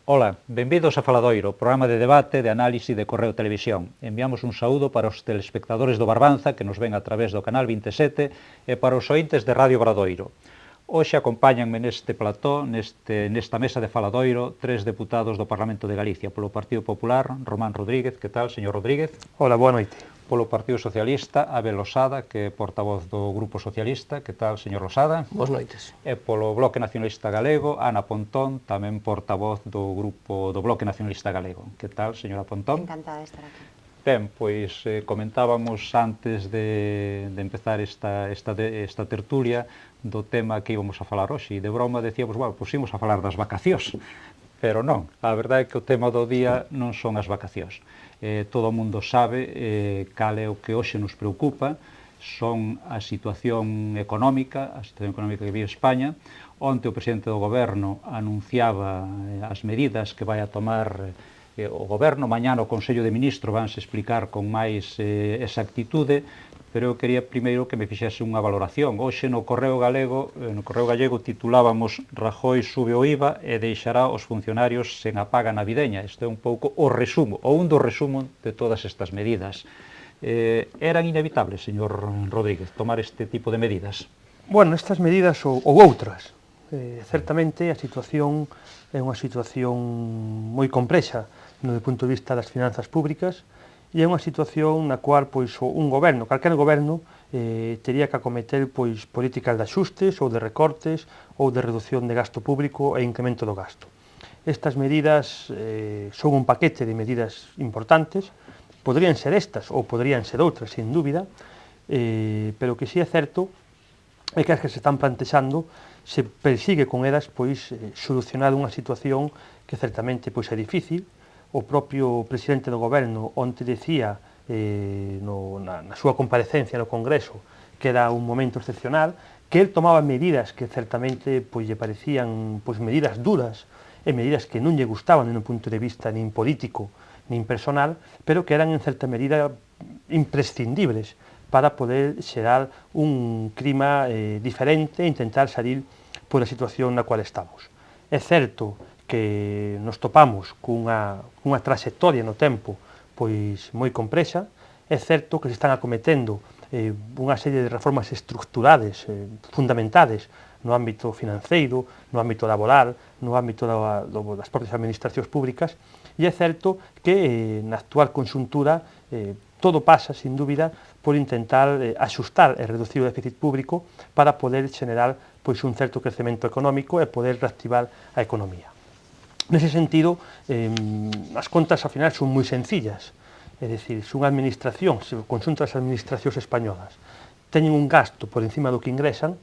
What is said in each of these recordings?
Ola, benvidos a Faladoiro, programa de debate, de análise de Correo Televisión. Enviamos un saúdo para os telespectadores do Barbanza, que nos ven a través do canal 27, e para os ointes de Radio Obradoiro. Hoxe acompáñanme neste plató, nesta mesa de Faladoiro, tres deputados do Parlamento de Galicia. Polo Partido Popular, Román Rodríguez. Que tal, señor Rodríguez? Hola, boa noite. Polo Partido Socialista, Abel Losada, que é portavoz do Grupo Socialista. Que tal, señor Losada? Boas noites. E polo Bloque Nacionalista Galego, Ana Pontón, tamén portavoz do Grupo do Bloque Nacionalista Galego. Que tal, señora Pontón? Encantada de estar aquí. Ben, pois comentábamos antes de empezar esta tertulia do tema que íbamos a falar hoxe, e de broma decíamos, bueno, pois íbamos a falar das vacacións, pero non, a verdade é que o tema do día non son as vacacións. Todo o mundo sabe cal é o que hoxe nos preocupa, son a situación económica que vive España. Onte o presidente do Goberno anunciaba as medidas que vai a tomar o Goberno. Mañá no Consello de Ministros vanse explicar con máis exactitude, pero eu quería primeiro que me fixese unha valoración. Hoxe no Correo Gallego titulábamos Rajoy sube o IVA e deixará os funcionarios sen a paga navideña. Este é un pouco o resumo, ou un dos resumos de todas estas medidas. Eran inevitables, señor Rodríguez, tomar este tipo de medidas? Bueno, estas medidas ou outras. Certamente a situación é unha situación moi complexa no punto de vista das finanzas públicas, e é unha situación na cual pois un goberno, calquer goberno, tería que acometer pois políticas de axustes ou de recortes ou de reducción de gasto público e incremento do gasto. Estas medidas son un paquete de medidas importantes, poderían ser estas ou poderían ser outras, sin dúbida, pero que si é certo é que as que se están plantexando se persigue con elas pois solucionar unha situación que certamente pois é difícil. O propio presidente do Goberno onte decía na súa comparecencia no Congreso que era un momento excepcional, que el tomaba medidas que certamente pois lle parecían pois medidas duras e medidas que non lle gustaban no punto de vista nin político nin personal, pero que eran en certa medida imprescindibles para poder xerar un clima diferente e intentar salir pola situación na cual estamos. É certo que nos topamos cunha trayectoria no tempo pois moi complexa, é certo que se están acometendo unha serie de reformas estructurales fundamentadas no ámbito financeiro, no ámbito laboral, no ámbito das propias administracións públicas, e é certo que na actual conxuntura todo pasa, sin dúbida, por intentar axustar e reducir o déficit público para poder xenerar pois un certo crecemento económico e poder reactivar a economía. Nese sentido, as contas ao final son moi sencillas, é dicir, se unha administración, se o conxunto das administracións españolas teñen un gasto por encima do que ingresan,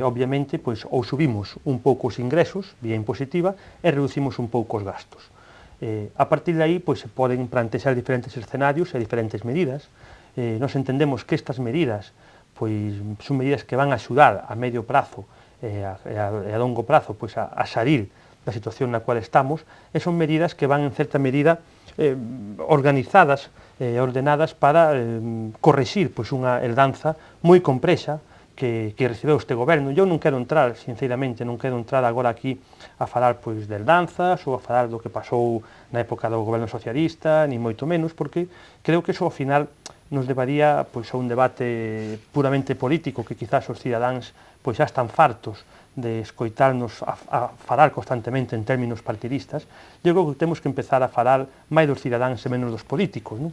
obviamente, pois, ou subimos un pouco os ingresos, vía impositiva, e reducimos un pouco os gastos. A partir de aí, pois, se poden plantexar diferentes escenarios e diferentes medidas. Nos entendemos que estas medidas pois, son medidas que van a axudar a medio prazo e a longo prazo pois, a salir da situación na cual estamos, e son medidas que van en certa medida organizadas e ordenadas para correxir pois, unha herdanza moi complexa que recibeu este goberno. Eu non quero entrar, sinceramente, non quero entrar agora aquí a falar pois, de herdanzas ou a falar do que pasou na época do goberno socialista, ni moito menos, porque creo que iso ao final nos levaría pois, a un debate puramente político que quizás os cidadáns pois, xa están fartos de escoitarnos a falar constantemente en términos partidistas. Eu creo que temos que empezar a falar máis dos cidadáns e menos dos políticos, non?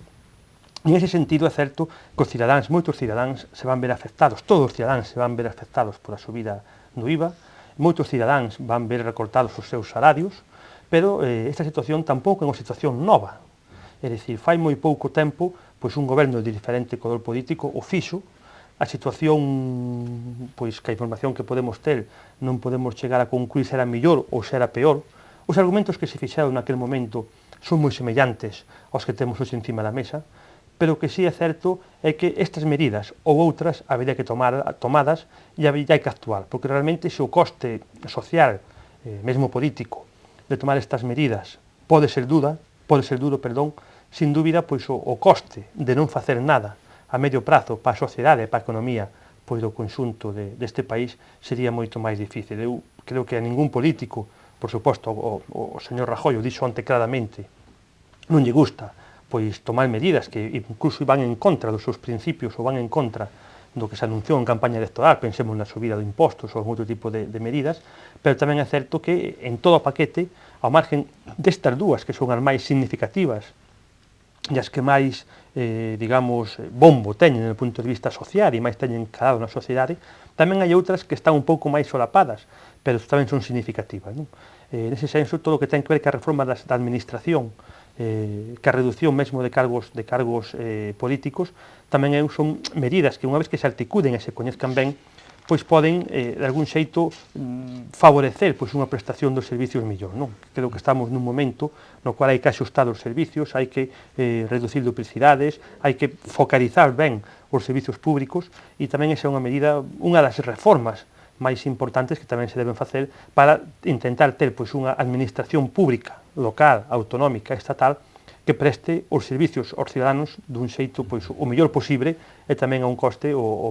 En ese sentido é certo que os cidadáns, moitos cidadáns se van ver afectados, todos os cidadáns se van ver afectados por a subida do IVA, moitos cidadáns van ver recortados os seus salarios, pero esta situación tampouco é unha situación nova. É dicir, fai moi pouco tempo, pois un goberno de diferente color político o fixo. A situación, pois que a información que podemos ter non podemos chegar a concluir se era mellor ou se era peor. Os argumentos que se fixeron naquele momento son moi semellantes aos que temos hoxe encima da mesa, pero o que sí é certo é que estas medidas ou outras habería que tomadas e habería que actuar, porque realmente se o coste social, mesmo político, de tomar estas medidas pode ser duro, sin dúbida, pois o coste de non facer nada a medio prazo para a sociedade e para a economía pois do conxunto deste país sería moito máis difícil. Eu creo que a ningún político por suposto, o señor Rajoy o dixo ante claramente, non lle gusta pois tomar medidas que incluso van en contra dos seus principios ou van en contra do que se anunciou en campaña electoral, pensemos na subida de impostos ou outro tipo de medidas, pero tamén é certo que en todo o paquete, ao margen destas dúas que son as máis significativas e as que máis, digamos, bombo teñen no punto de vista social e máis teñen calado na sociedade, tamén hai outras que están un pouco máis solapadas, pero tamén son significativas, non? Nese senso, todo o que ten que ver ca reforma da administración, que a reducción mesmo de cargos políticos, tamén son medidas que unha vez que se articulen e se coñezcan ben, pois poden, de algún xeito, favorecer pois unha prestación dos servicios mellor, non? Creo que estamos nun momento no cual hai que axustar os servicios, hai que reducir duplicidades, hai que focalizar ben os servicios públicos, e tamén esa é unha medida, unha das reformas máis importantes que tamén se deben facer para intentar ter pois unha administración pública, local, autonómica, estatal, que preste os servicios aos ciudadanos dun xeito pois o mellor posible e tamén a un coste o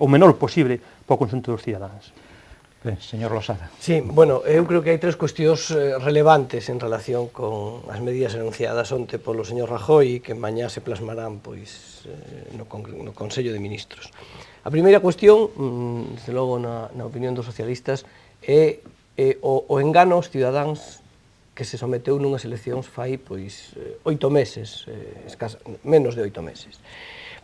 menor posible para o conxunto dos cidadáns. Ben, señor Losada. Sí, bueno, eu creo que hai tres cuestións relevantes en relación con as medidas anunciadas onte polo señor Rajoy que mañá se plasmarán pois no Consello de Ministros. A primeira cuestión, desde logo na opinión dos socialistas, é o engano aos cidadáns que se someteu nunhas eleccións fai pois 8 meses, menos de 8 meses.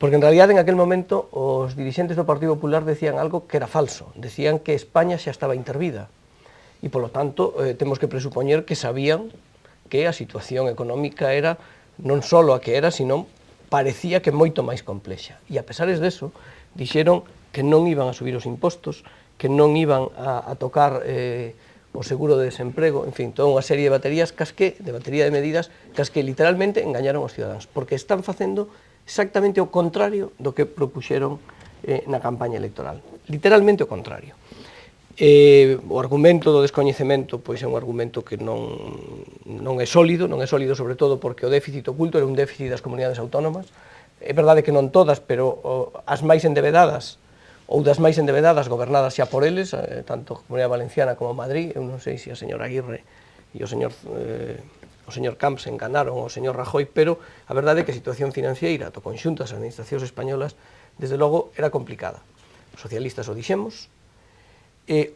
Porque en realidad en aquel momento os dirixentes do Partido Popular decían algo que era falso, decían que España xa estaba intervida e polo tanto temos que presupoñer que sabían que a situación económica era non só a que era, sino parecía que moito máis complexa. E a pesares deso, dixeron que non iban a subir os impostos, que non iban a tocar o seguro de desemprego, en fin, toda unha serie de batería de medidas que literalmente engañaron aos ciudadanos, porque están facendo exactamente o contrario do que propuxeron na campaña electoral. Literalmente o contrario. O argumento do descoñecemento pois é un argumento que non é sólido sobre todo porque o déficit oculto era un déficit das comunidades autónomas. É verdade que non todas, pero as máis endebedadas ou das máis endebedadas gobernadas xa por eles, tanto a Comunidade Valenciana como Madrid. Eu non sei se a señora Aguirre e o señor Camps enganaron ao señor Rajoy, pero a verdade é que a situación financiera do conxunto das administracións españolas, desde logo, era complicada. Os socialistas o dixemos,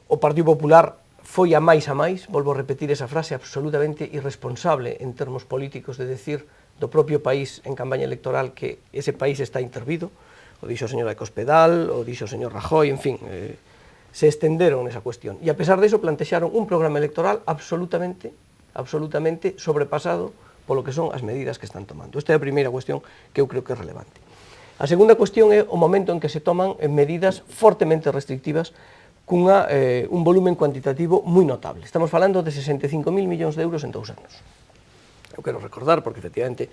o Partido Popular foi a máis, volvo a repetir esa frase absolutamente irresponsable en termos políticos de decir do propio país en campaña electoral que ese país está intervido, o dixo o señor de Cospedal, o dixo o señor Rajoy, en fin, se estenderon nesa cuestión. E a pesar de eso plantexaron un programa electoral absolutamente sobrepasado polo que son as medidas que están tomando. Esta é a primeira cuestión que eu creo que é relevante. A segunda cuestión é o momento en que se toman medidas fortemente restrictivas un volumen cuantitativo moi notable. Estamos falando de 65.000 millóns de euros en 2 anos. Eu quero recordar, porque efectivamente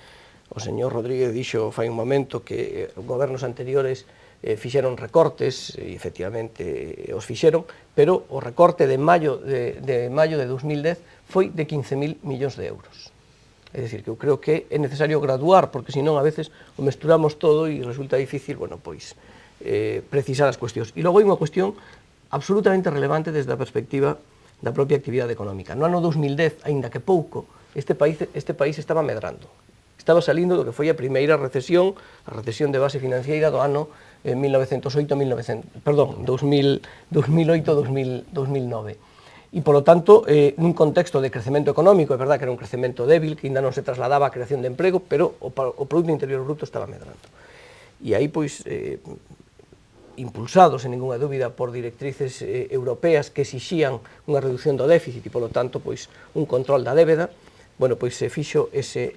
o señor Rodríguez dixo fai un momento que gobernos anteriores fixeron recortes, e efectivamente os fixeron, pero o recorte de maio de 2010 foi de 15.000 millóns de euros. É dicir, que eu creo que é necesario graduar, porque senón a veces o mesturamos todo e resulta difícil, bueno, pois, precisar as cuestións. E logo hai unha cuestión absolutamente relevante desde a perspectiva da propia actividade económica. No ano 2010, aínda que pouco, este país estaba medrando. Estaba salindo do que foi a primeira recesión, a recesión de base financiera do ano 2008-2009. E, polo tanto, nun contexto de crecemento económico, é verdad que era un crecemento débil, que ainda non se trasladaba a creación de emprego, pero o Produto Interior Bruto estaba medrando. E aí, pois, impulsados, en ninguna dúbida, por directrices europeas que exixían unha reducción do déficit e, polo tanto, pois, un control da débeda, bueno, pois se fixo ese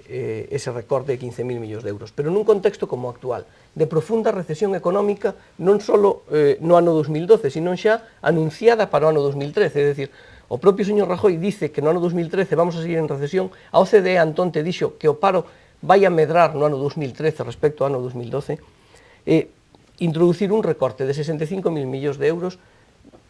recorte de 15.000 millóns de euros. Pero nun contexto como o actual, de profunda recesión económica, non só no ano 2012, sino xa anunciada para o ano 2013. É dicir, o propio señor Rajoy dice que no ano 2013 vamos a seguir en recesión. A OCDE antonte dixo que o paro vai a medrar no ano 2013 respecto ao ano 2012. Introducir un recorte de 65.000 millóns de euros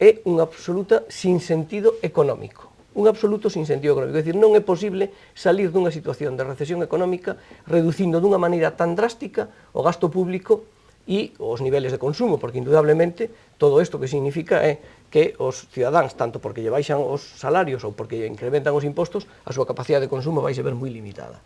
é unha absoluta sinsentido económico. Un absoluto sinsentido económico. É dicir, non é posible salir dunha situación de recesión económica reducindo dunha maneira tan drástica o gasto público e os niveles de consumo, porque indudablemente todo isto que significa é que os cidadáns, tanto porque lle baixan os salarios ou porque incrementan os impostos, a súa capacidade de consumo vai ser moi limitada.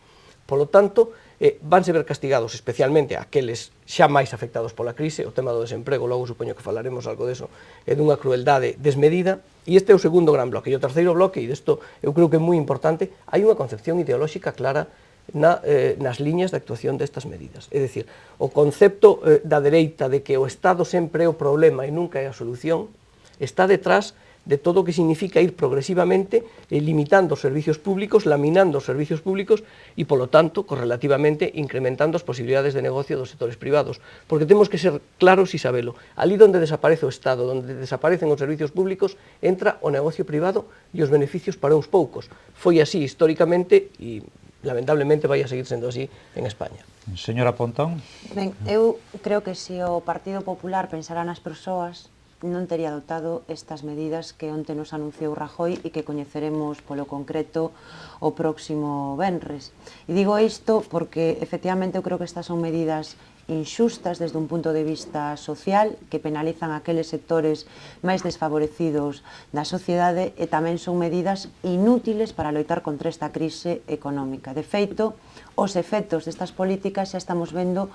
Polo tanto, vanse ver castigados especialmente aqueles xa máis afectados pola crise. O tema do desemprego, logo supoño que falaremos algo deso, é dunha crueldade desmedida, e este é o segundo gran bloque. E o terceiro bloque, e desto eu creo que é moi importante, hai unha concepción ideolóxica clara nas liñas de actuación destas medidas. É dicir, o concepto da dereita de que o Estado sempre é o problema e nunca é a solución está detrás de todo o que significa ir progresivamente limitando os servicios públicos, laminando os servicios públicos e, polo tanto, correlativamente incrementando as posibilidades de negocio dos sectores privados. Porque temos que ser claros e sabelo. Ali onde desaparece o Estado, onde desaparecen os servicios públicos, entra o negocio privado e os beneficios para uns poucos. Foi así históricamente e lamentablemente vai a seguir sendo así en España. Señora Pontón. Ben, eu creo que se o Partido Popular pensara nas persoas, non tería adoptado estas medidas que onte nos anunciou Rajoy e que coñeceremos polo concreto o próximo venres. E digo isto porque efectivamente eu creo que estas son medidas inxustas desde un punto de vista social, que penalizan aqueles sectores máis desfavorecidos da sociedade, e tamén son medidas inútiles para loitar contra esta crise económica. De feito, os efectos destas políticas xa estamos vendo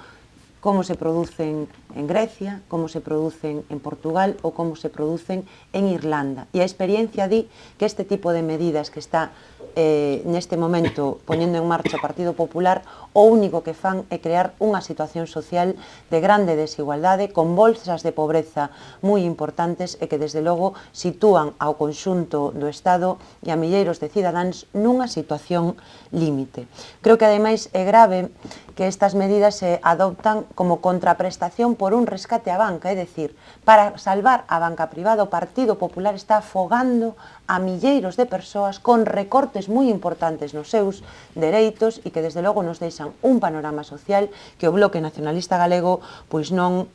como se producen en Grecia, como se producen en Portugal ou como se producen en Irlanda. E a experiencia di que este tipo de medidas que está neste momento poñendo en marcha o Partido Popular, o único que fan é crear unha situación social de grande desigualdade, con bolsas de pobreza moi importantes e que desde logo sitúan ao conxunto do Estado e a milleiros de cidadáns nunha situación límite. Creo que ademais é grave que estas medidas se adoptan como contraprestación por un rescate á banca, é dicir, para salvar a banca privada o Partido Popular está afogando a milleiros de persoas con recortes moi importantes nos seus dereitos e que desde logo nos deixan un panorama social que o Bloque Nacionalista Galego pois non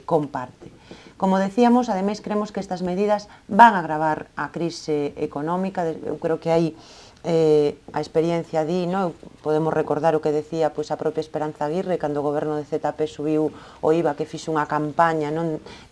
comparte. Como decíamos, ademais creemos que estas medidas van a agravar a crise económica. Eu creo que hai a experiencia di, podemos recordar o que decía a propia Esperanza Aguirre cando o goberno de ZP subiu o IVA, que fixo unha campaña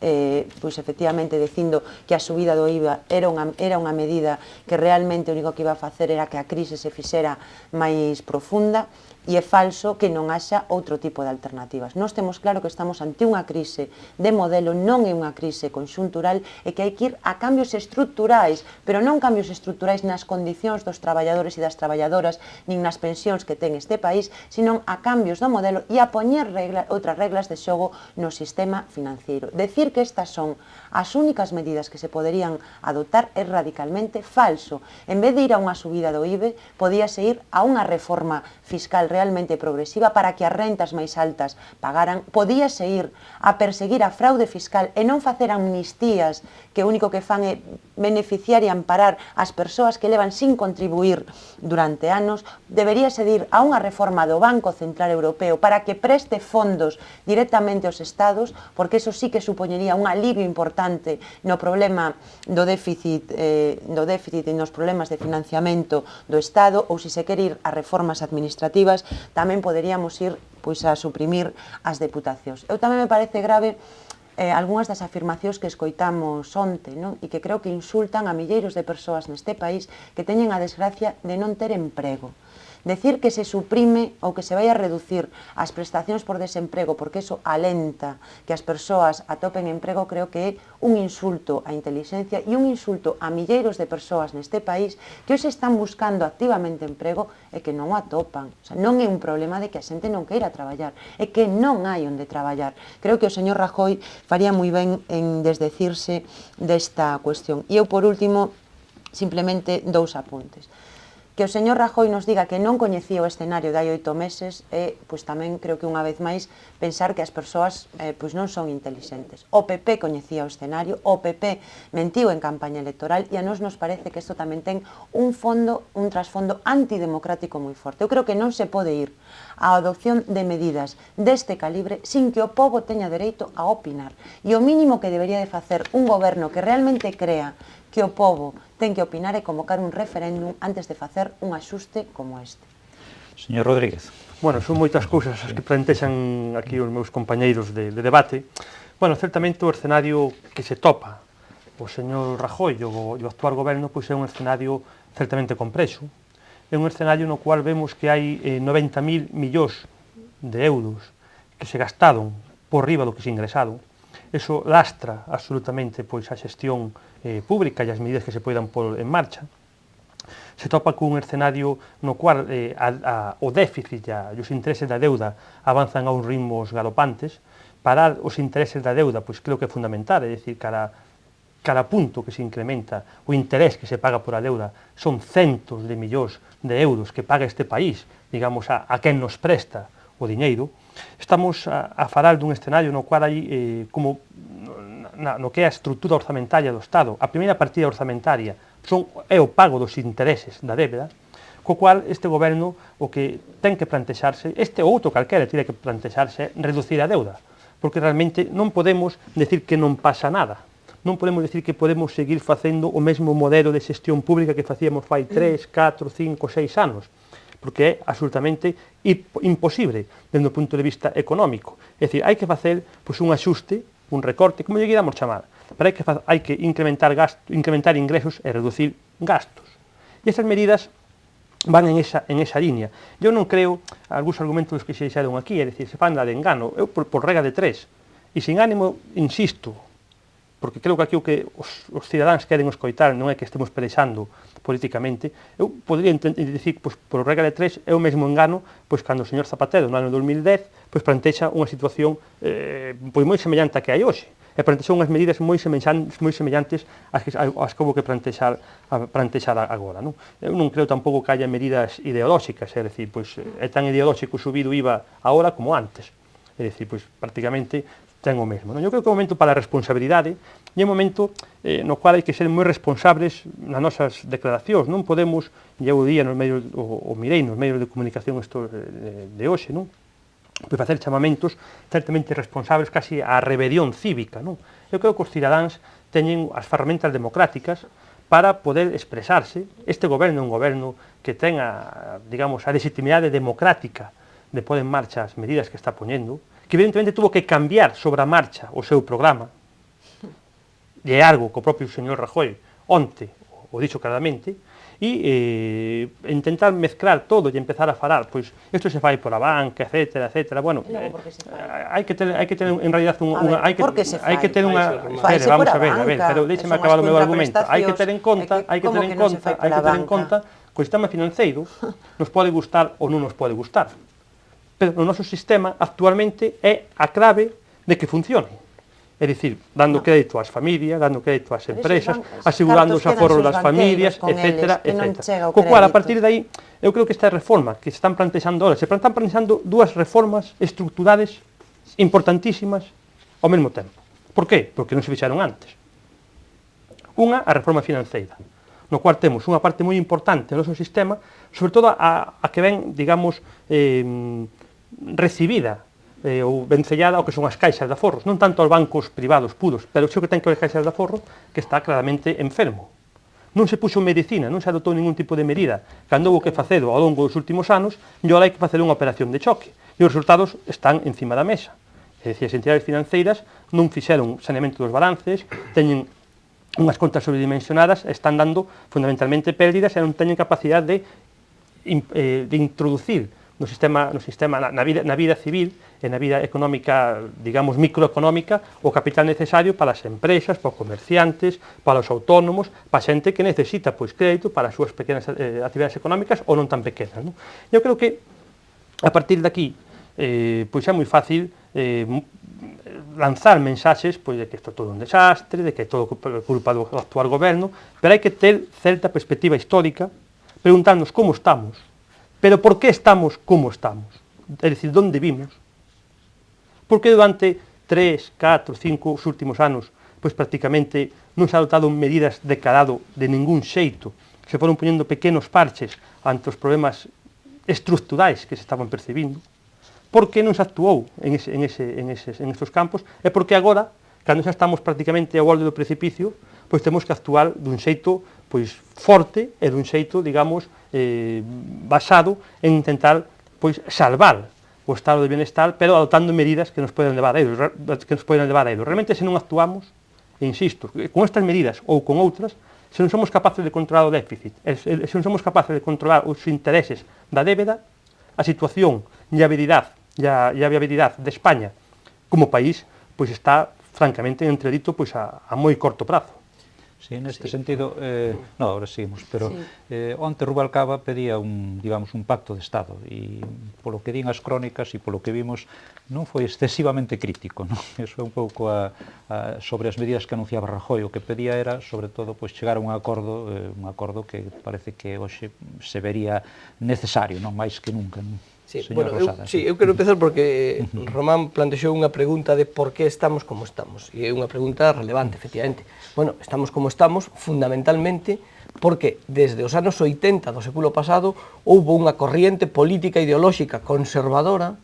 efectivamente dicindo que a subida do IVA era unha medida que realmente o único que iba a facer era que a crise se fixera máis profunda. E é falso que non haxa outro tipo de alternativas. Nós temos claro que estamos ante unha crise de modelo, non é unha crise conxuntural, e que hai que ir a cambios estruturais, pero non cambios estruturais nas condicións dos traballadores e das traballadoras, nin nas pensións que ten este país, sino a cambios do modelo e a poñer outras reglas de xogo no sistema financiero. Decir que estas son as únicas medidas que se poderían adoptar é radicalmente falso. En vez de ir a unha subida do IVA, podíase ir a unha reforma fiscal realmente progresiva para que as rentas máis altas pagaran, podíase ir a perseguir a fraude fiscal e non facer amnistías que o único que fan é beneficiar e amparar as persoas que levan sin contribuir durante anos. Deberíase ir a unha reforma do Banco Central Europeo para que preste fondos directamente aos Estados, porque eso sí que supoñería un alivio importante no problema do déficit e nos problemas de financiamento do Estado, ou se se quere ir a reformas administrativas, tamén poderíamos ir a suprimir as deputacións. Eu tamén me parece grave algunhas das afirmacións que escoitamos onte, e que creo que insultan a milleiros de persoas neste país que teñen a desgracia de non ter emprego. Decir que se suprime ou que se vai a reducir as prestacións por desemprego porque eso alenta que as persoas atopen emprego, creo que é un insulto á intelixencia e un insulto a milleiros de persoas neste país que hoxe están buscando activamente emprego e que non o atopan. Non é un problema de que a xente non queira traballar, é que non hai onde traballar. Creo que o señor Rajoy faría moi ben en desdecirse desta cuestión. E eu, por último, simplemente dous apuntes. Que o señor Rajoy nos diga que non coñecía o escenario de hai 8 meses é, tamén creo que unha vez máis, pensar que as persoas non son intelixentes. O PP coñecía o escenario, o PP mentiu en campaña electoral e a nos parece que isto tamén ten un trasfondo antidemocrático moi forte. Eu creo que non se pode ir á adopción de medidas deste calibre sin que o pobo teña dereito a opinar. E o mínimo que debería de facer un goberno que realmente crea que o pobo ten que opinar e convocar un referéndum antes de facer un axuste como este. Señor Rodríguez. Bueno, son moitas cousas as que plantexan aquí os meus compañeiros de debate. Bueno, certamente o escenario que se topa o señor Rajoy e o actual goberno pois é un escenario certamente complexo. É un escenario no cual vemos que hai 90.000 millóns de euros que se gastaron por riba do que se ingresado. Eso lastra absolutamente pois a xestión pública e as medidas que se poidan pôr en marcha. Se topa cun escenario no cual o déficit e os intereses da deuda avanzan a uns ritmos galopantes. Parar os intereses da deuda, pois creo que é fundamental, é dicir, cada punto que se incrementa, o interés que se paga por a deuda son centos de millóns de euros que paga este país, digamos, a quen nos presta o diñeiro. Estamos a falar dun escenario no cual hai, como no que é a estrutura orzamentaria do Estado, a primeira partida orzamentaria é o pago dos intereses da débeda, co cual este goberno o que ten que plantexarse, este ou outro calquera tiene que plantexarse é reducir a deuda, porque realmente non podemos decir que non pasa nada, non podemos decir que podemos seguir facendo o mesmo modelo de xestión pública que facíamos fai 3, 4, 5, 6 anos, porque é absolutamente imposible desde o punto de vista económico. É dicir, hai que facer pois, un axuste, un recorte, como lle queramos chamar, pero hai que incrementar ingresos e reducir gastos. E esas medidas van en esa línea. Eu non creo, algúns argumentos que se dixeron aquí, é dicir, se fan de engano, eu por regla de 3, e sin ánimo, insisto, porque creo que aquí o que os cidadáns queren escoitar non é que estemos pelexando políticamente, eu podría dicir, pois, por regla de 3, é o mesmo engano, pois, cando o señor Zapatero, no ano 2010, pois, plantexa unha situación pois, moi semellante a que hai hoxe, e plantexou unhas medidas moi semellantes ás que houve que plantexar agora. Non? Eu non creo tampouco que haya medidas ideolóxicas, é dicir, pois, é tan ideolóxico subir o IVA agora como antes, é dicir, pois, prácticamente ten o mesmo. Non? Eu creo que é un momento para a responsabilidade e é un momento no cual hai que ser moi responsables nas nosas declaracións. Non podemos, e eu día nos medios, o mirei nos medios de comunicación estos de hoxe, non? Pois facer chamamentos certamente responsables casi á rebelión cívica. Non? Eu creo que os cidadáns teñen as ferramentas democráticas para poder expresarse. Este goberno é un goberno que ten digamos, a legitimidade democrática de pôr en marcha as medidas que está poñendo, que evidentemente tuvo que cambiar sobre a marcha o seu programa, e é algo que o propio señor Rajoy onte o dixo claramente, e intentar mezclar todo e empezar a falar, pois, isto se fai por a banca, etcétera, etcétera, bueno, hai que ter en realidad hai que ter unha vamos a ver, pero deixeme acabar o meu argumento, hai que ter en conta que o sistema financeiro nos pode gustar ou non nos pode gustar, pero no noso sistema actualmente é a clave de que funcione. É dicir, dando crédito ás familias, dando crédito ás empresas, asegurando os aforros das familias, etcétera, etcétera. Co cual, a partir de aí, eu creo que esta reforma que se están plantexando ahora, se están plantexando dúas reformas estructurales importantísimas ao mesmo tempo. Por qué? Porque non se fixaron antes. Unha, a reforma financeira, no cual temos unha parte moi importante do noso sistema, sobre todo a que ven, digamos, recibida ou vencellada ao que son as caixas de aforros, non tanto aos bancos privados puros, pero o que ten que ver caixas de aforro que está claramente enfermo. Non se puxo medicina, non se adotou ningún tipo de medida, cando houve que facelo ao longo dos últimos anos, e agora hai que facer unha operación de choque, e os resultados están encima da mesa. É dicir, as entidades financeiras non fixeron saneamento dos balances, teñen unhas contas sobredimensionadas, están dando fundamentalmente pérdidas e non teñen capacidade de introducir no sistema na vida civil e na vida económica, digamos, microeconómica, o capital necesario para as empresas, para os comerciantes, para os autónomos, para a xente que necesita pois crédito para as súas pequenas actividades económicas ou non tan pequenas. Non? Eu creo que a partir de aquí pois é moi fácil lanzar mensaxes pois de que isto é todo un desastre, de que é todo culpa do actual goberno, pero hai que ter certa perspectiva histórica, preguntarnos como estamos, pero por que estamos como estamos? É dicir, onde vimos? Por que durante 3, 4, 5 os últimos anos pois prácticamente non se ha adoptado medidas de calado de ningún xeito, se foron poñendo pequenos parches ante os problemas estructurais que se estaban percibindo? Por que non se actuou en estes campos? É porque agora, cando xa estamos prácticamente ao borde do precipicio, pois temos que actuar dun xeito pois forte e dun xeito, digamos, basado en intentar pois, salvar o estado de bienestar, pero adoptando medidas que nos poden levar a ello. Realmente, se non actuamos, e insisto, con estas medidas ou con outras, se non somos capaces de controlar o déficit, se non somos capaces de controlar os intereses da débeda, a situación e a viabilidade de España como país pois está francamente en entredito pois a moi corto prazo. Sí, neste sentido, no, ahora seguimos, pero onte Rubalcaba pedía un pacto de Estado e polo que din as crónicas e polo que vimos non foi excesivamente crítico, non? Eso é un pouco sobre as medidas que anunciaba Rajoy, o que pedía era, sobre todo, pois, chegar a un acordo que parece que hoxe se vería necesario, non máis que nunca, non? Sí, bueno, eu quero empezar porque Román plantexou unha pregunta de por que estamos como estamos, e é unha pregunta relevante, efectivamente. Bueno, estamos como estamos fundamentalmente porque desde os anos 80 do século pasado houve unha corriente política ideolóxica conservadora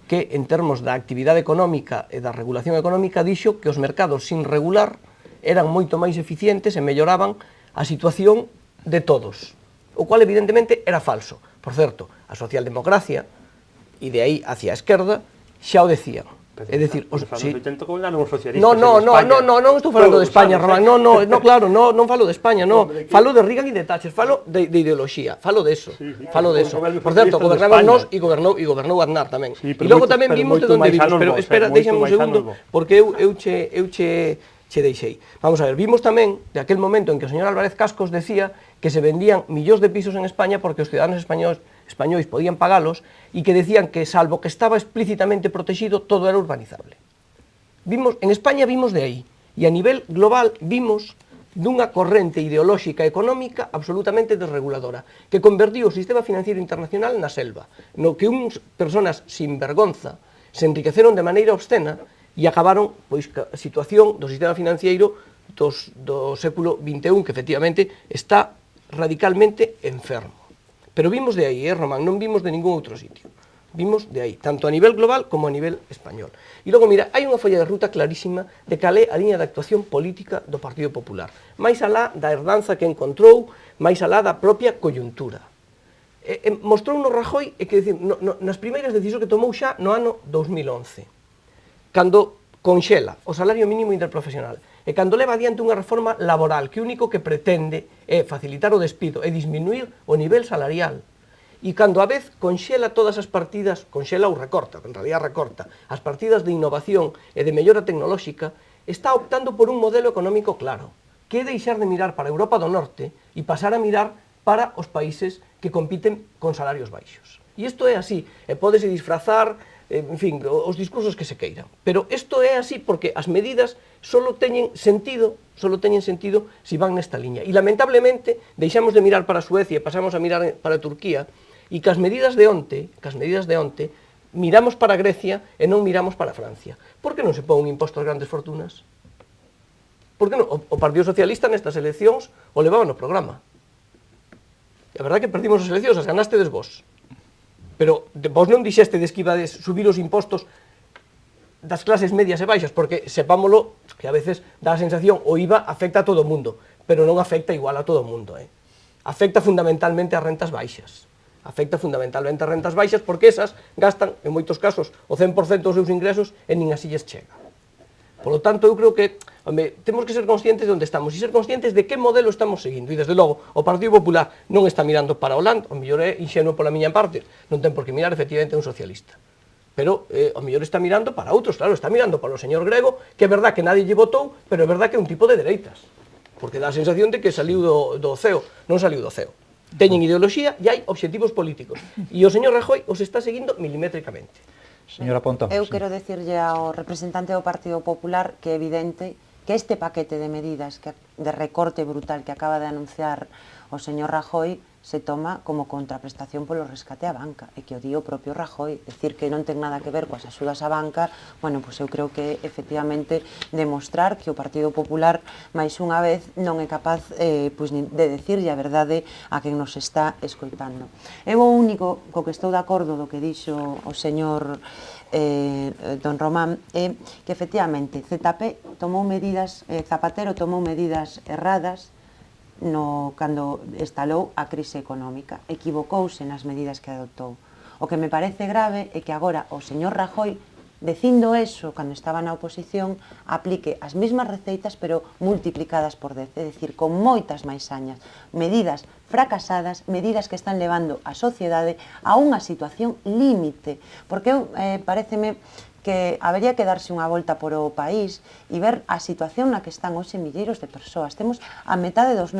que, en termos da actividade económica e da regulación económica, dixo que os mercados sin regular eran moito máis eficientes e melloraban a situación de todos, o cual evidentemente era falso. Por certo, a socialdemocracia, e de aí hacia a esquerda, xa o decían. É dicir, non estou falando de España, Román, non, claro, non falo de España, falo de Reagan e de Thatcher, falo de ideoloxía, falo de eso. Por certo, gobernamos nós e gobernou Aznar tamén. E logo tamén vimos de onde vimos, pero espera, déxame un segundo, porque eu che deixei. Vamos a ver, vimos tamén de aquel momento en que o señor Álvarez Cascos decía que se vendían millóns de pisos en España porque os ciudadanos españois podían pagalos e que decían que, salvo que estaba explícitamente protegido, todo era urbanizable. En España vimos de aí, e a nivel global vimos dunha corrente ideolóxica económica absolutamente desreguladora, que convertiu o sistema financiero internacional na selva, no que unhas persoas sin vergonza se enriqueceron de maneira obscena e acabaron pois a situación do sistema financiero do século XXI, que efectivamente está radicalmente enfermo. Pero vimos de aí, Román, non vimos de ningún outro sitio. Vimos de aí, tanto a nivel global como a nivel español. E logo, mira, hai unha folla de ruta clarísima de cal é a liña de actuación política do Partido Popular. Mais alá da herdanza que encontrou, máis alá da propia coyuntura. Mostrou no Rajoy, que decir, nas primeiras decisións que tomou xa no ano 2011, cando conxela o salario mínimo interprofesional, e cando leva adiante unha reforma laboral que o único que pretende é facilitar o despido e disminuir o nivel salarial, e cando a vez conxela todas as partidas, conxela ou recorta, en realidad recorta, as partidas de innovación e de mellora tecnolóxica, está optando por un modelo económico claro, que é deixar de mirar para a Europa do Norte e pasar a mirar para os países que compiten con salarios baixos. E isto é así, e pódese disfrazar, en fin, os discursos que se queiran. Pero isto é así porque as medidas só teñen sentido se van nesta liña. E lamentablemente deixamos de mirar para Suecia e pasamos a mirar para Turquía, e que as medidas de onte miramos para Grecia e non miramos para Francia. Por que non se pon un imposto ás grandes fortunas? Por que non? O Partido Socialista nestas eleccións o levaba no programa. E a verdade é que perdimos as eleccións, as ganastedes vos. Pero vos non dixestedes que ibades subir os impostos das clases medias e baixas, porque sepámolo, que a veces dá a sensación, o IVA afecta a todo o mundo, pero non afecta igual a todo o mundo. Afecta fundamentalmente a rentas baixas. Afecta fundamentalmente a rentas baixas porque esas gastan, en moitos casos, o 100% dos seus ingresos e nin así lles chega. Por lo tanto, eu creo que temos que ser conscientes de onde estamos e ser conscientes de que modelo estamos seguindo. E, desde logo, o Partido Popular non está mirando para Hollande, o mellor é inxenuo pola miña parte, non ten por que mirar efectivamente un socialista. Pero o mellor está mirando para outros, claro, está mirando para o señor Grego, que é verdad que nadie lle votou, pero é verdad que é un tipo de dereitas. Porque dá a sensación de que saliu do ceo, non saliu do ceo. Teñen ideoloxía e hai obxectivos políticos. E o señor Rajoy os está seguindo milimétricamente. Señora Pontón. Eu quero decirlle ao representante do Partido Popular que é evidente que este paquete de medidas de recorte brutal que acaba de anunciar o señor Rajoy se toma como contraprestación polo rescate á banca, e que o di o propio Rajoy, decir que non ten nada que ver coas axudas á banca, bueno, pois eu creo que efectivamente demostrar que o Partido Popular máis unha vez non é capaz pois, de decirlle a verdade a quen nos está escoitando. Eu o único co que estou de acordo do que dixo o señor don Román é que efectivamente Zapatero tomou medidas erradas cando estalou a crise económica, equivocouse nas medidas que adoptou. O que me parece grave é que agora o señor Rajoy, dicindo eso, cando estaba na oposición, aplique as mesmas receitas, pero multiplicadas por 10, é dicir, con moitas máis añas, medidas fracasadas, medidas que están levando a sociedade a unha situación límite, porque pareceme que habería que darse unha volta por o país e ver a situación na que están hoxe milleiros de persoas. Temos a metade das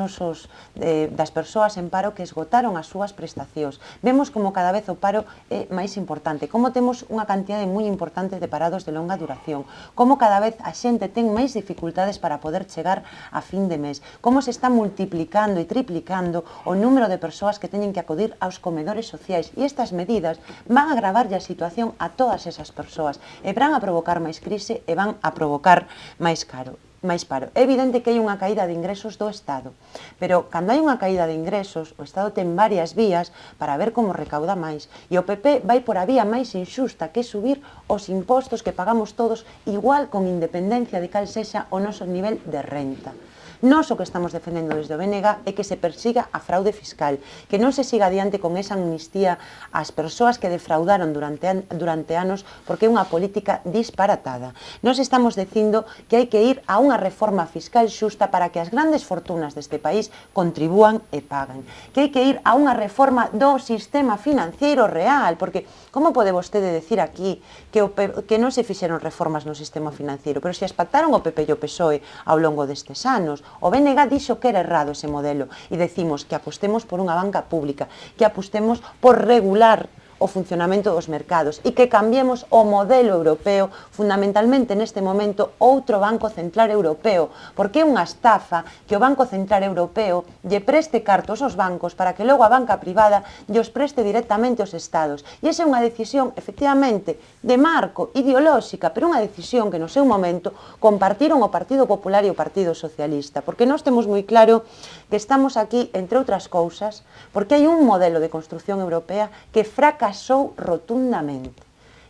persoas en paro que esgotaron as súas prestacións. Vemos como cada vez o paro é máis importante, como temos unha cantidade moi importante de parados de longa duración, como cada vez a xente ten máis dificultades para poder chegar a fin de mes, como se está multiplicando e triplicando o número de persoas que teñen que acudir aos comedores sociais, e estas medidas van a agravarlle a situación a todas esas persoas, e van a provocar máis crise e van a provocar máis paro. É evidente que hai unha caída de ingresos do Estado, pero cando hai unha caída de ingresos, o Estado ten varias vías para ver como recauda máis, e o PP vai por a vía máis injusta, que é subir os impostos que pagamos todos igual, con independencia de cal sexa o noso nivel de renta. Nós o que estamos defendendo desde o BNG é que se persiga a fraude fiscal, que non se siga adiante con esa amnistía ás persoas que defraudaron durante anos, porque é unha política disparatada. Nós estamos dicindo que hai que ir a unha reforma fiscal xusta para que as grandes fortunas deste país contribúan e paguen, que hai que ir a unha reforma do sistema financiero real, porque como pode vostede decir aquí que non se fixeron reformas no sistema financiero, pero se as pactaron o PP e o PSOE ao longo destes anos? O BNG dixo que era errado ese modelo e decimos que apostemos por unha banca pública, que apostemos por regular o funcionamento dos mercados e que cambiemos o modelo europeo, fundamentalmente neste momento outro Banco Central Europeo, porque é unha estafa que o Banco Central Europeo lle preste cartos aos bancos para que logo a banca privada lle os preste directamente aos estados. E esa é unha decisión, efectivamente, de marco ideolóxica, pero unha decisión que no seu momento compartiron o Partido Popular e o Partido Socialista, porque nós temos moi claro que estamos aquí, entre outras cousas, porque hai un modelo de construción europea que fracasou rotundamente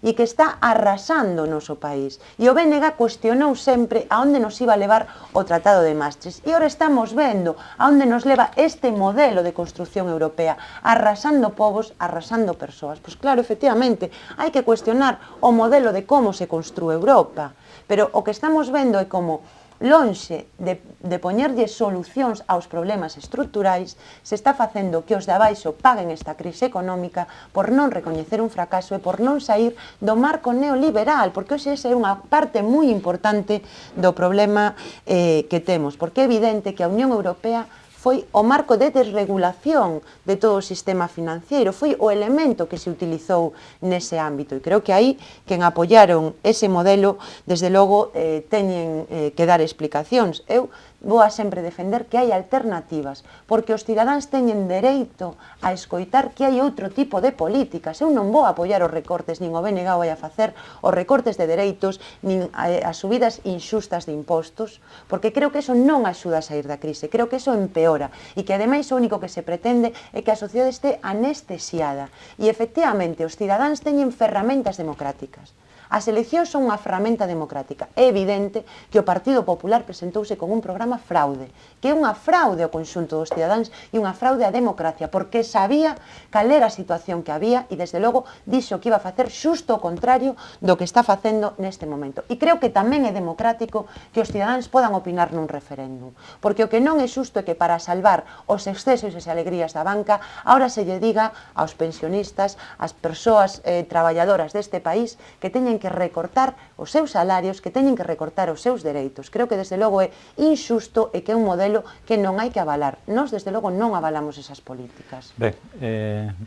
e que está arrasando o noso país. E o BNG cuestionou sempre a onde nos iba a levar o Tratado de Maastricht. E ora estamos vendo a onde nos leva este modelo de construción europea, arrasando povos, arrasando persoas. Pois claro, efectivamente, hai que cuestionar o modelo de como se construe Europa. Pero o que estamos vendo é como lonxe de poñerlle solucións aos problemas estruturais, se está facendo que os de abaixo paguen esta crise económica por non recoñecer un fracaso e por non sair do marco neoliberal, porque hoxe esa é unha parte moi importante do problema que temos, porque é evidente que a Unión Europea foi o marco de desregulación de todo o sistema financiero, foi o elemento que se utilizou nese ámbito. E creo que aí, quen apoiaron ese modelo, desde logo, teñen que dar explicacións. Eu vou a sempre defender que hai alternativas, porque os cidadáns teñen dereito a escoitar que hai outro tipo de políticas. Eu non vou apoiar os recortes, nin o BNG vai a facer os recortes de dereitos, nin as subidas inxustas de impostos, porque creo que eso non axuda a sair da crise, creo que eso empeora, e que ademais o único que se pretende é que a sociedade este anestesiada. E efectivamente, os cidadáns teñen ferramentas democráticas. As eleccións son unha ferramenta democrática. É evidente que o Partido Popular presentouse con un programa fraude, que é unha fraude ao conxunto dos cidadáns e unha fraude á democracia, porque sabía cal era a situación que había e, desde logo, dixo que iba a facer xusto o contrario do que está facendo neste momento. E creo que tamén é democrático que os cidadáns podan opinar nun referéndum, porque o que non é xusto é que para salvar os excesos e as alegrías da banca, ahora se lle diga aos pensionistas, ás persoas traballadoras deste país, que teñen que recortar os seus salarios, que teñen que recortar os seus dereitos. Creo que, desde logo, é injusto e que é un modelo que non hai que avalar. Nós, desde logo, non avalamos esas políticas. Ben,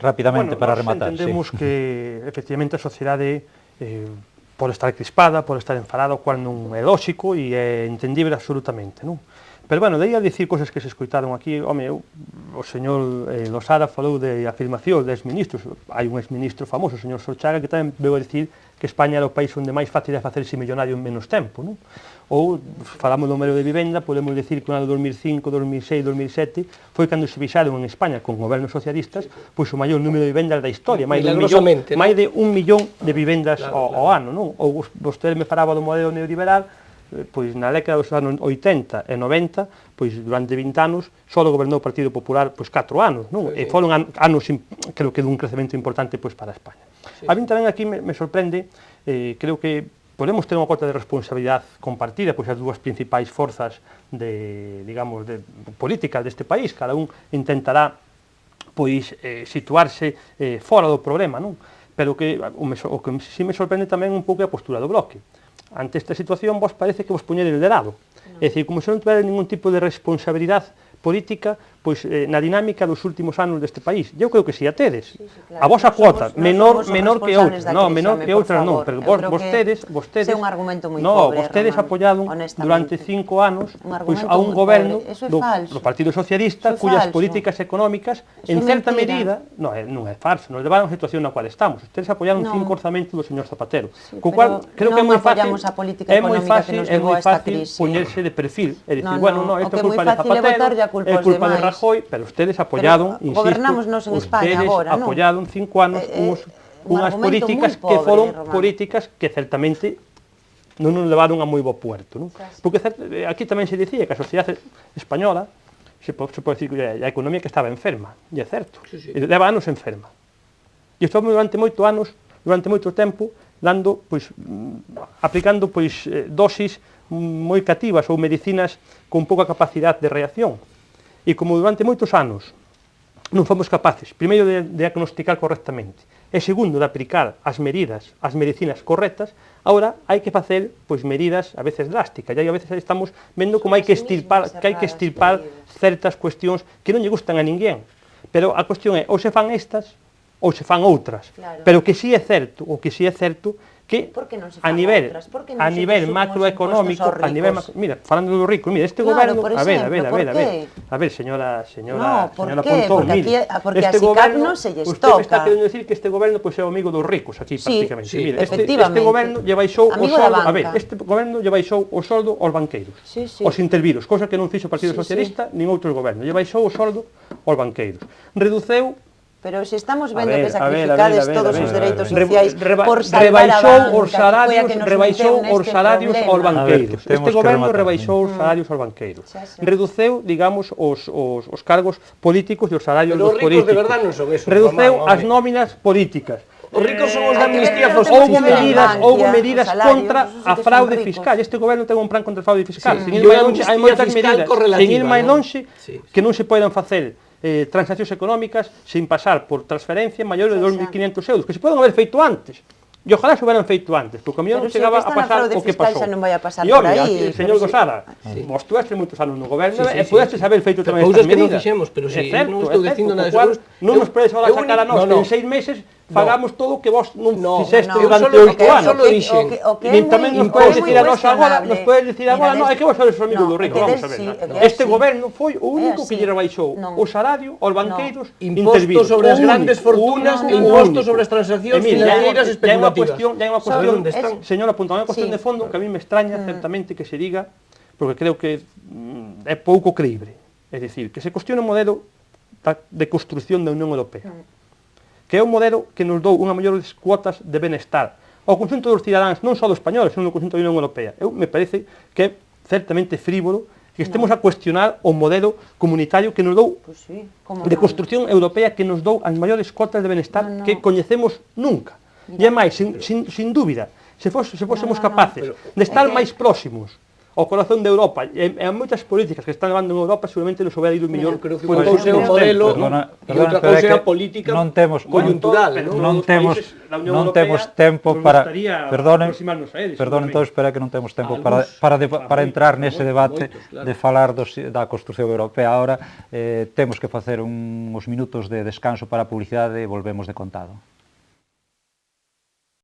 rapidamente para rematar. Entendemos que, efectivamente, a sociedade, por estar crispada, por estar enfadada, o cual non é lóxico e é entendible absolutamente, non? Pero, bueno, de aí a dicir cosas que se escoitaron aquí, home, o señor Losada falou de afirmacións de exministros. Hai un exministro famoso, o señor Solchaga, que tamén veu a dicir que España era o país onde máis fácil é facerse millonario en menos tempo, non? Ou, falamos do número de vivenda, podemos dicir que no ano 2005, 2006, 2007 foi cando se fixaron en España con gobernos socialistas pois o maior número de vivendas da historia, máis de 1 millón de vivendas ao ano, non? Ou vostede me falaba do modelo neoliberal, pois na década dos anos 80 e 90, pois durante 20 anos só gobernou o Partido Popular pois 4 anos, non? E foron anos creo que dun crecemento importante pois para España. A mí tamén aquí me sorprende, creo que podemos ter unha cota de responsabilidade compartida, pois as dúas principais forzas digamos, de políticas deste país, cada un intentará pois situarse fora do problema, non? Pero o que si me sorprende tamén un pouco é a postura do Bloque. Ante esta situación vos parece que vos poñedes de lado. É dicir, como se non tuveran ningún tipo de responsabilidade política pois na dinámica dos últimos anos deste país. Eu creo que si a tedes. Claro. A vosa cuota, menor que outras, menor que outras non, pero vostedes un argumento moi pobre, vostedes apoiaron durante 5 anos pois a un goberno do Partido Socialista cuyas políticas económicas en certa medida, non é falso, nos levaron a situación na cual estamos. Ustedes apoiaron 5 orzamentos do señor Zapatero. Co cual creo que é moi fácil, é moi fácil poñerse de perfil, é dicir, bueno, non, isto é culpa de Zapatero, é culpa de Rajoy, pero ustedes apoiaron, insisto, ustedes apoiaron 5 anos unhas políticas que foron políticas que certamente non nos levaron a moi bo puerto, non? Porque aquí tamén se dicía que a sociedade española se pode dicir que a economía que estaba enferma, e é certo, leva anos enferma. E estamos durante moito tempo dando, pois, aplicando pois dosis moi cativas ou medicinas con pouca capacidade de reacción. E como durante moitos anos non fomos capaces, primeiro, de diagnosticar correctamente, e segundo, de aplicar as medicinas correctas, agora hai que facer pois medidas a veces drásticas, e a veces estamos vendo como hai que estirpar certas cuestións que non lle gustan a ninguén. Pero a cuestión é, ou se fan estas, ou se fan outras. Pero que si é certo, que a nivel macroeconómico, mira, falando dos ricos, mira, este goberno, a ver, señora Pontón, mire, este goberno, usted me está querendo decir que este goberno pois é o amigo dos ricos aquí prácticamente, mira, este goberno lle baixou o soldo, a ver, este goberno lle baixou o soldo aos banqueiros, aos interviros, cousa que non fixo o Partido Socialista nin outros gobernos, lle baixou o soldo aos banqueiros, reduceu. Pero se estamos vendo que sacrificades todos os dereitos sociais por salvar a banca, rebaixou os salarios aos banqueiros. Este goberno rebaixou os salarios aos banqueiros. Reduceu, digamos, os cargos políticos e os salarios dos políticos. Pero os ricos de verdade non son eso. Reduceu as nóminas políticas. Os ricos son os da amnistía houve medidas contra a fraude fiscal. Este goberno ten un plan contra a fraude fiscal. Hai moitas medidas. Sen ir máis lonxe, que non se poden facer transaccións económicas sin pasar por transferencia maior de 2.500 euros, que se poden haber feito antes. E ojalá se hubieran feito antes, porque a mí non chegaba a pasar o que pasou. E obvio, señor Dosada, vos tuestes moitos anos no goberno e pudestes haber feito tamén estas medidas. É certo, non nos podes agora sacar a nós en 6 meses fagamos todo o que vos non fixeste durante 8 anos. Nin tamén nos podes dicir a nós agora, non, é que vos sois os amigos do rico, vamos a ver. Este goberno foi o único que lle rebaixou o salario aos banqueiros intervidos. Impostos sobre as grandes fortunas, impostos sobre as transaccións financeiras especulativas. Hai unha cuestión, señora Pontón, unha cuestión de fondo que a mí me extraña certamente que se diga, porque creo que é pouco creíble. É dicir, que se cuestione o modelo de construción da Unión Europea, que é un modelo que nos dou unha maiores cuotas de benestar ao conxunto dos cidadáns, non só dos españoles, senón do conxunto da Unión Europea. Me parece que é certamente frívolo que estemos a cuestionar o modelo comunitario que nos dou de construción europea, que nos dou as maiores cuotas de benestar que coñecemos nunca. E é máis, sin dúbida, se fósemos capaces de estar máis próximos ao corazón de Europa e a moitas políticas que están levando en Europa seguramente nos hubiera ido mellor. Creo que un cousa é un modelo e outra cousa é a política coyuntural. Non temos tempo para... Perdonen, entón, espera que non temos tempo para entrar nese debate de falar da construción europea. Ahora temos que facer uns minutos de descanso para a publicidade e volvemos de contado.